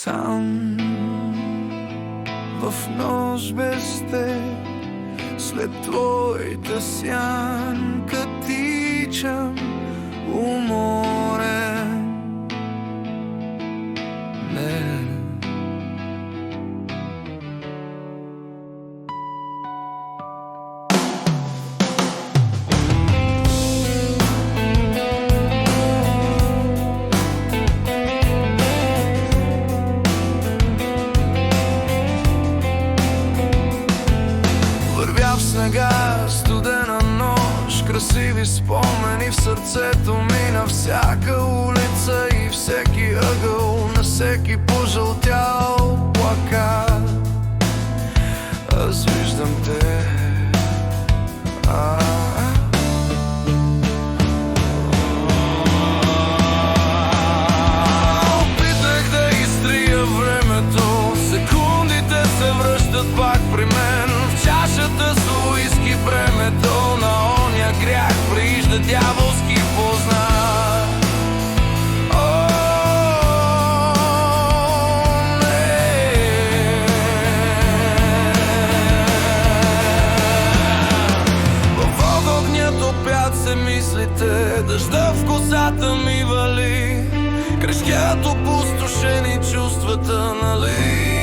Сам в нощ без теб, след твоята сянка тичам уморен. В снега, студена нощ, красиви спомени в сърцето ми, на всяка улица и всеки ъгъл, на всеки пожълтял плакат. Аз виждам те. Опитах да изтрия времето, секундите се връщат пак при мен. В чашата с уиски бремето на оня грях приижда дяволски познат. В огня топят се мислите, дъжда в косата ми вали, крещят опустошени чувствата, нали?